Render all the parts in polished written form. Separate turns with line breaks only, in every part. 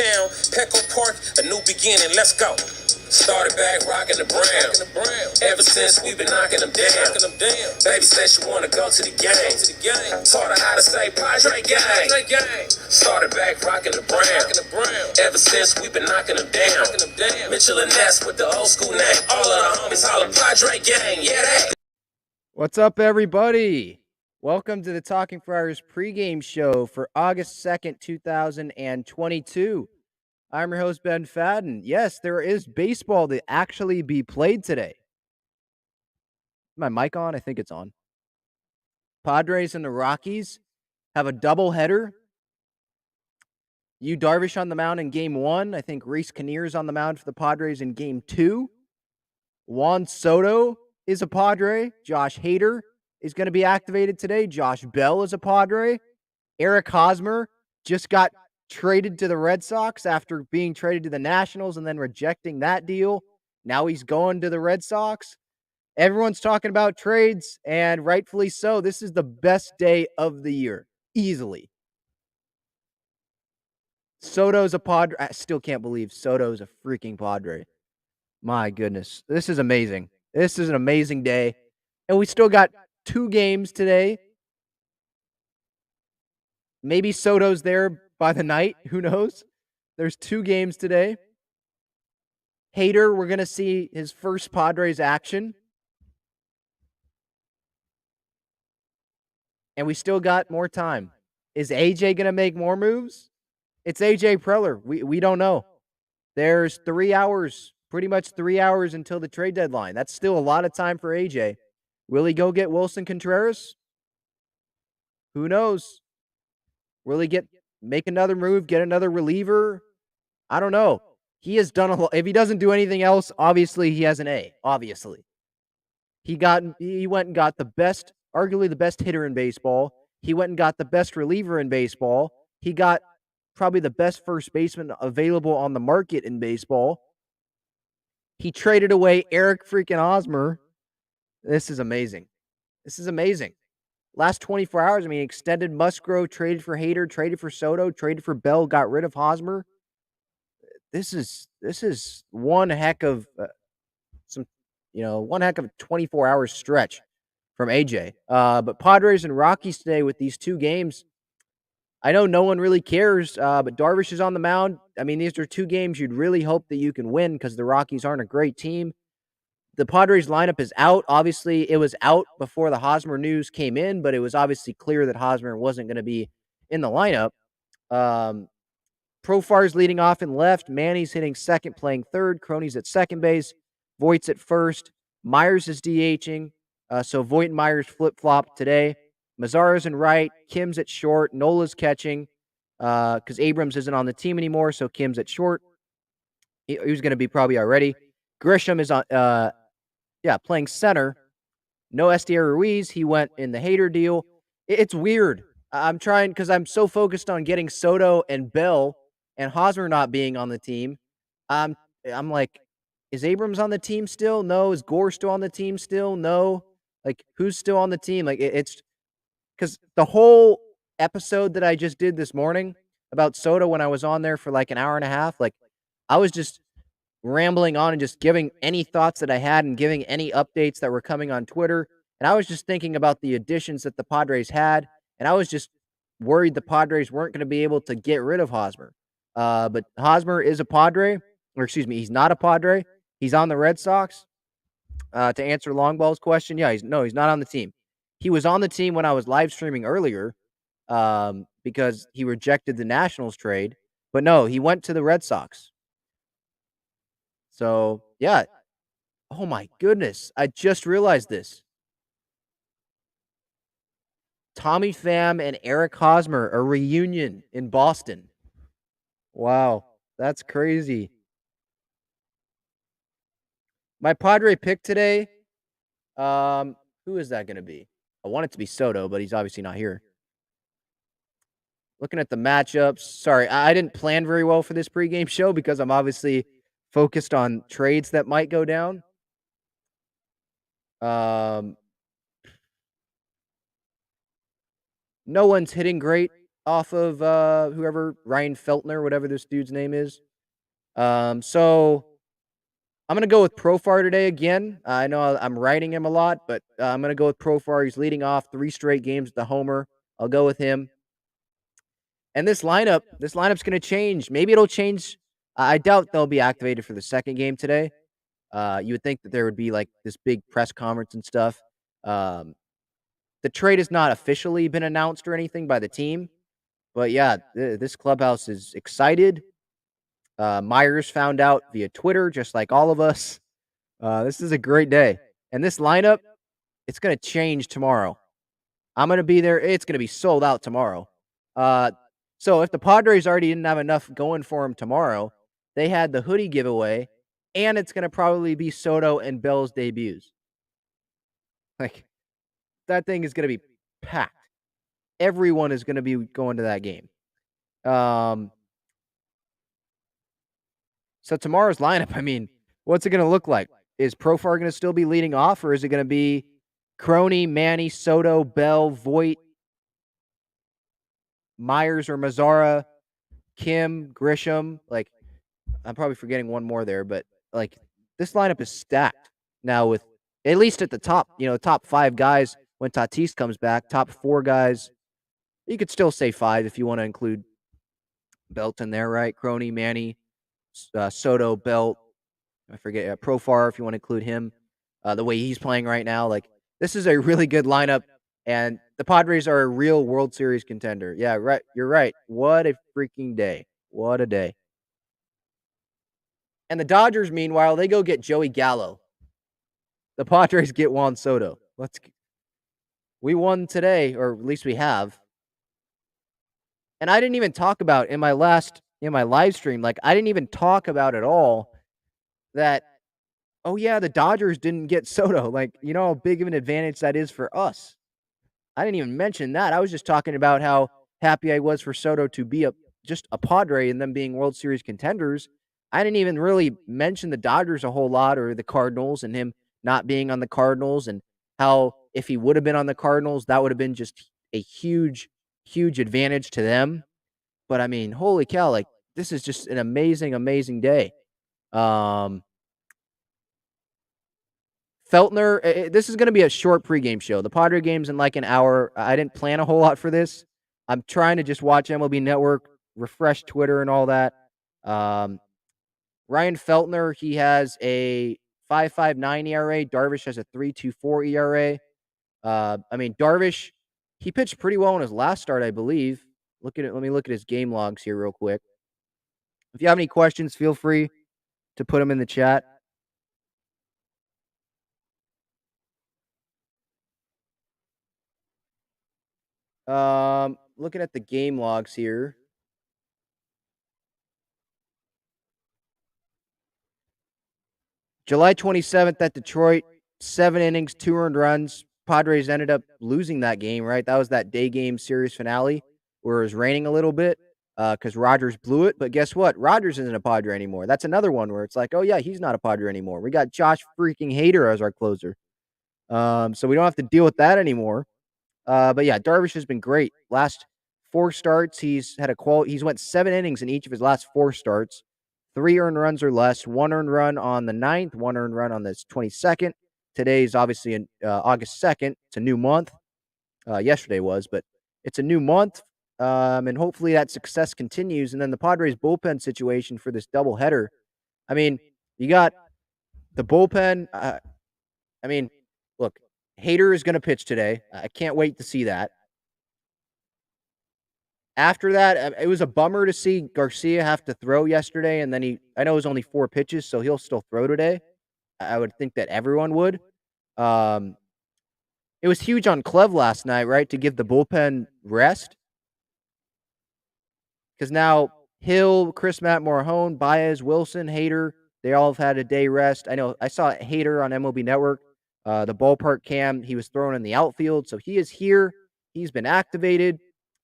town, Petco Park, a new beginning, let's go. Started back rocking the brown. Ever since we've been knocking them down. Baby said she wanna go to the game. Taught her how to say Padre gang. Started back rocking the brown. Ever since we've been knocking them down. Mitchell and Ness with the old school name. All of the homies holler Padre gang. Yeah, that.
What's up, everybody? Welcome to the Talking Friars pregame show for August 2nd, 2022. I'm your host, Ben Fadden. Yes, there is baseball to actually be played today. My mic on? I think it's on. Padres and the Rockies have a doubleheader. Yu Darvish on the mound in Game 1. I think Reese Kinnear's on the mound for the Padres in Game 2. Juan Soto is a Padre. Josh Hader is going to be activated today. Josh Bell is a Padre. Eric Hosmer just got traded to the Red Sox after being traded to the Nationals and then rejecting that deal. Now he's going to the Red Sox. Everyone's talking about trades, and rightfully so. This is the best day of the year, easily. Soto's a Padre. I still can't believe Soto's a freaking Padre. My goodness. This is amazing. This is an amazing day. And we still got 2 games today. Maybe Soto's there by the night. Who knows? There's 2 games today. Hader, we're going to see his first Padres action. And we still got more time. Is AJ going to make more moves? It's AJ Preller. We don't know. There's 3 hours, pretty much 3 hours until the trade deadline. That's still a lot of time for AJ. Will he go get Wilson Contreras? Who knows? Will he make another move, get another reliever? I don't know. He has done a lot. If he doesn't do anything else, obviously he has an A. Obviously. He went and got arguably the best hitter in baseball. He went and got the best reliever in baseball. He got probably the best first baseman available on the market in baseball. He traded away Eric freaking Hosmer. This is amazing. This is amazing. Last 24 hours, extended Musgrove, traded for Hader, traded for Soto, traded for Bell, got rid of Hosmer. This is one heck of one heck of a 24-hour stretch from AJ. But Padres and Rockies today with these 2 games. I know no one really cares, but Darvish is on the mound. These are 2 games you'd really hope that you can win because the Rockies aren't a great team. The Padres lineup is out. Obviously, it was out before the Hosmer news came in, but it was obviously clear that Hosmer wasn't going to be in the lineup. Profar's leading off in left. Manny's hitting second, playing third. Crony's at second base. Voigt's at first. Myers is DHing. So Voigt and Myers flip-flop today. Mazzara's in right. Kim's at short. Nola's catching because Abrams isn't on the team anymore, so Kim's at short. He was going to be probably already. Grisham is on, playing center. No Estier Ruiz. He went in the Hader deal. It's weird. I'm trying because I'm so focused on getting Soto and Bell and Hosmer not being on the team. I'm like, is Abrams on the team still? No. Is Gore still on the team still? No. Like, who's still on the team? Like, it's because the whole episode that I just did this morning about Soto when I was on there for like an hour and a half, like, I was just rambling on and just giving any thoughts that I had and giving any updates that were coming on Twitter. And I was just thinking about the additions that the Padres had. And I was just worried the Padres weren't going to be able to get rid of Hosmer. But Hosmer is a Padre. Or excuse me, he's not a Padre. He's on the Red Sox. To answer Longball's question, yeah, he's not on the team. He was on the team when I was live streaming earlier because he rejected the Nationals trade. But no, he went to the Red Sox. So, yeah. Oh, my goodness. I just realized this. Tommy Pham and Eric Hosmer, a reunion in Boston. Wow. That's crazy. My Padre pick today, who is that going to be? I want it to be Soto, but he's obviously not here. Looking at the matchups. Sorry, I didn't plan very well for this pregame show because I'm obviously focused on trades that might go down. No one's hitting great off of whoever Ryan Feltner, whatever this dude's name is. So I'm gonna go with Profar today again. I know I'm writing him a lot, but I'm gonna go with Profar. He's leading off 3 straight games with the homer. I'll go with him. And this lineup's gonna change. Maybe it'll change. I doubt they'll be activated for the second game today. You would think that there would be like this big press conference and stuff. Um, the trade has not officially been announced or anything by the team, but yeah, this clubhouse is excited. Myers found out via Twitter, just like all of us. This is a great day, and this lineup, it's gonna change tomorrow. I'm gonna be there. It's gonna be sold out tomorrow. Uh, so if the Padres already didn't have enough going for them tomorrow, they had the hoodie giveaway, and it's gonna probably be Soto and Bell's debuts. Like that thing is gonna be packed. Everyone is gonna be going to that game. Um, so tomorrow's lineup, I mean, what's it gonna look like? Is Profar gonna still be leading off, or is it gonna be Crony, Manny, Soto, Bell, Voit, Myers or Mazzara, Kim, Grisham? Like, I'm probably forgetting one more there, but like this lineup is stacked now with at least at the top, top 5 guys when Tatis comes back, top 4 guys. You could still say 5 if you want to include Belt in there, right? Crony, Manny, Soto, Belt. I forget Profar if you want to include him. The way he's playing right now, like this is a really good lineup, and the Padres are a real World Series contender. Yeah, right. You're right. What a freaking day! What a day! And the Dodgers, meanwhile, they go get Joey Gallo. The Padres get Juan Soto. We won today, or at least we have. And I didn't even talk about in my live stream, like I didn't even talk about at all that, oh yeah, the Dodgers didn't get Soto. Like, you know how big of an advantage that is for us. I didn't even mention that. I was just talking about how happy I was for Soto to be just a Padre and them being World Series contenders. I didn't even really mention the Dodgers a whole lot or the Cardinals and him not being on the Cardinals and how if he would have been on the Cardinals, that would have been just a huge, huge advantage to them. But I mean, holy cow, like this is just an amazing, amazing day. Um, Feltner, this is going to be a short pregame show. The Padre game's in like an hour. I didn't plan a whole lot for this. I'm trying to just watch MLB Network, refresh Twitter and all that. Um, Ryan Feltner, he has a 5.59 ERA. Darvish has a 3.24 ERA. I mean, Darvish, he pitched pretty well in his last start, I believe. Let me look at his game logs here real quick. If you have any questions, feel free to put them in the chat. Looking at the game logs here. July 27th at Detroit, 7 innings, 2 earned runs. Padres ended up losing that game, right? That was that day game series finale where it was raining a little bit because Rogers blew it. But guess what? Rogers isn't a Padre anymore. That's another one where it's like, oh, yeah, he's not a Padre anymore. We got Josh freaking Hader as our closer. So we don't have to deal with that anymore. But yeah, Darvish has been great. Last 4 starts, he's went 7 innings in each of his last 4 starts. 3 earned runs or less, 1 earned run on the 9th, 1 earned run on the 22nd. Today's obviously August 2nd. It's a new month. Yesterday was, but it's a new month. And hopefully that success continues. And then the Padres bullpen situation for this doubleheader. I mean, you got the bullpen. I mean, look, Hader is going to pitch today. I can't wait to see that. After that, it was a bummer to see Garcia have to throw yesterday, and then I know it was only 4 pitches, so he'll still throw today. I would think that everyone would. It was huge on Clev last night, right, to give the bullpen rest. Because now Hill, Chris Matt Morhone, Baez, Wilson, Hader, they all have had a day rest. I know I saw Hader on MLB Network, the ballpark cam. He was thrown in the outfield, so he is here. He's been activated.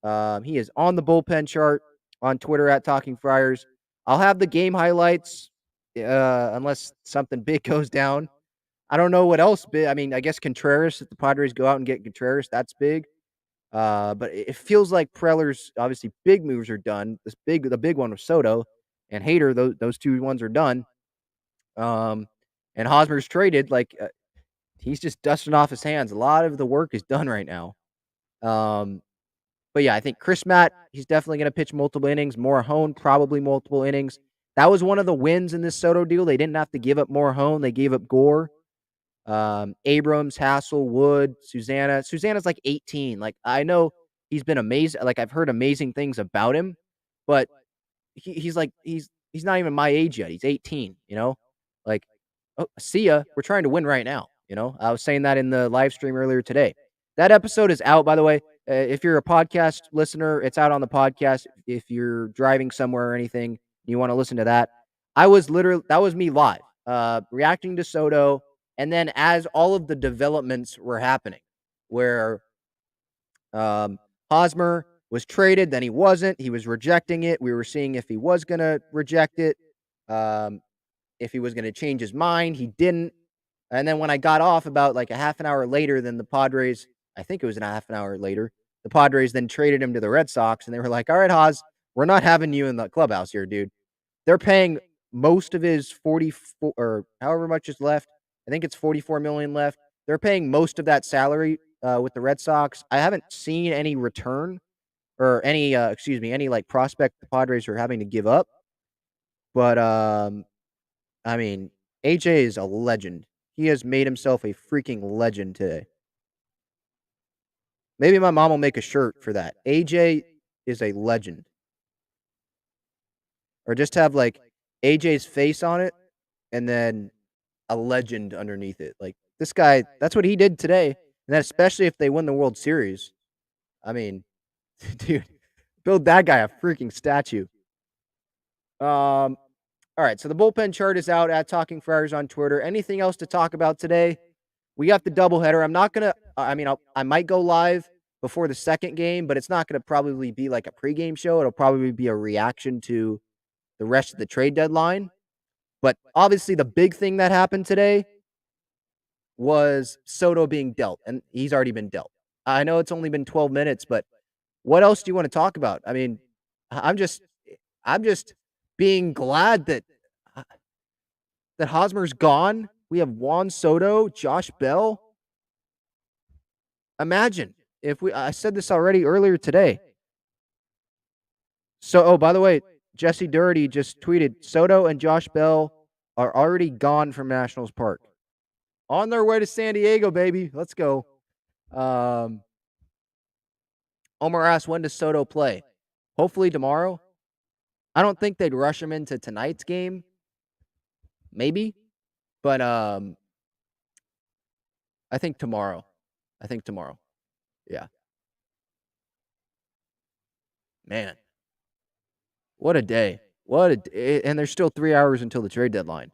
He is on the bullpen chart on Twitter at Talking Friars. I'll have the game highlights unless something big goes down. I don't know what else big. I mean, I guess Contreras, if the Padres go out and get Contreras, that's big. But it feels like Preller's obviously big moves are done. The big one was Soto and Hader. Those two ones are done. And Hosmer's traded. He's just dusting off his hands. A lot of the work is done right now. But yeah, I think Chris Matt, he's definitely going to pitch multiple innings. Morahone, probably multiple innings. That was one of the wins in this Soto deal. They didn't have to give up Morahone. They gave up Gore. Abrams, Hassel, Wood, Susanna. Susanna's like 18. Like, I know he's been amazing. Like, I've heard amazing things about him, but he's not even my age yet. He's 18, Like, oh, see ya. We're trying to win right now. I was saying that in the live stream earlier today. That episode is out, by the way. If you're a podcast listener, it's out on the podcast. If you're driving somewhere or anything, you want to listen to that. That was me live, reacting to Soto. And then as all of the developments were happening, where Hosmer was traded, then he wasn't. He was rejecting it. We were seeing if he was going to reject it, if he was going to change his mind. He didn't. And then when I got off about like a half an hour later, then the Padres, I think it was a half an hour later, the Padres then traded him to the Red Sox, and they were like, all right, Hos, we're not having you in the clubhouse here, dude. They're paying most of his 44 or however much is left. I think it's 44 million left. They're paying most of that salary with the Red Sox. I haven't seen any return or any like prospect the Padres are having to give up. But I mean, AJ is a legend. He has made himself a freaking legend today. Maybe my mom will make a shirt for that. AJ is a legend. Or just have like AJ's face on it and then a legend underneath it. Like, this guy, that's what he did today. And then especially if they win the World Series. I mean, dude, build that guy a freaking statue. All right, so the bullpen chart is out at Talking Friars on Twitter. Anything else to talk about today? We got the doubleheader. I'm not gonna. I might go live before the second game, but it's not gonna probably be like a pregame show. It'll probably be a reaction to the rest of the trade deadline. But obviously, the big thing that happened today was Soto being dealt, and he's already been dealt. I know it's only been 12 minutes, but what else do you want to talk about? I mean, I'm just being glad that Hosmer's gone. We have Juan Soto, Josh Bell. Imagine if I said this already earlier today. So, oh, by the way, Jesse Doherty just tweeted Soto and Josh Bell are already gone from Nationals Park. On their way to San Diego, baby. Let's go. Omar asked, when does Soto play? Hopefully tomorrow. I don't think they'd rush him into tonight's game. Maybe. But I think tomorrow. Yeah. Man. What a day. And there's still 3 hours until the trade deadline.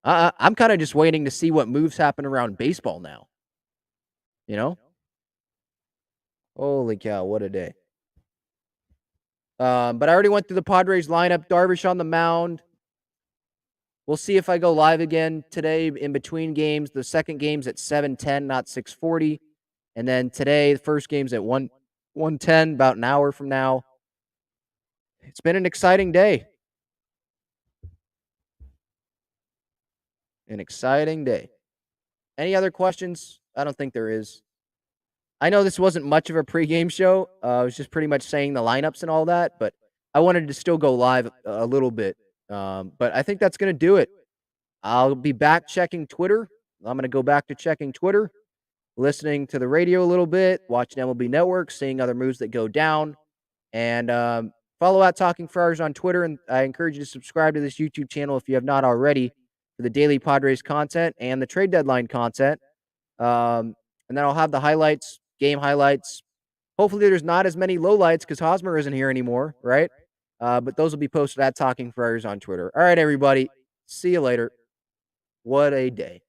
I'm kind of just waiting to see what moves happen around baseball now. Holy cow, what a day. But I already went through the Padres lineup. Darvish on the mound. We'll see if I go live again today in between games. The second game's at 7:10, not 6:40. And then today, the first game's at 1:10, about an hour from now. It's been an exciting day. An exciting day. Any other questions? I don't think there is. I know this wasn't much of a pregame show. I was just pretty much saying the lineups and all that, but I wanted to still go live a little bit. But I think that's going to do it. I'll be back checking Twitter. I'm going to go back to checking Twitter, listening to the radio a little bit, watching MLB Network, seeing other moves that go down, and follow at Talking Friars on Twitter. And I encourage you to subscribe to this YouTube channel if you have not already for the daily Padres content and the trade deadline content. And then I'll have the highlights, game highlights. Hopefully there's not as many lowlights because Hosmer isn't here anymore, right? But those will be posted at Talking Friars on Twitter. All right, everybody. See you later. What a day.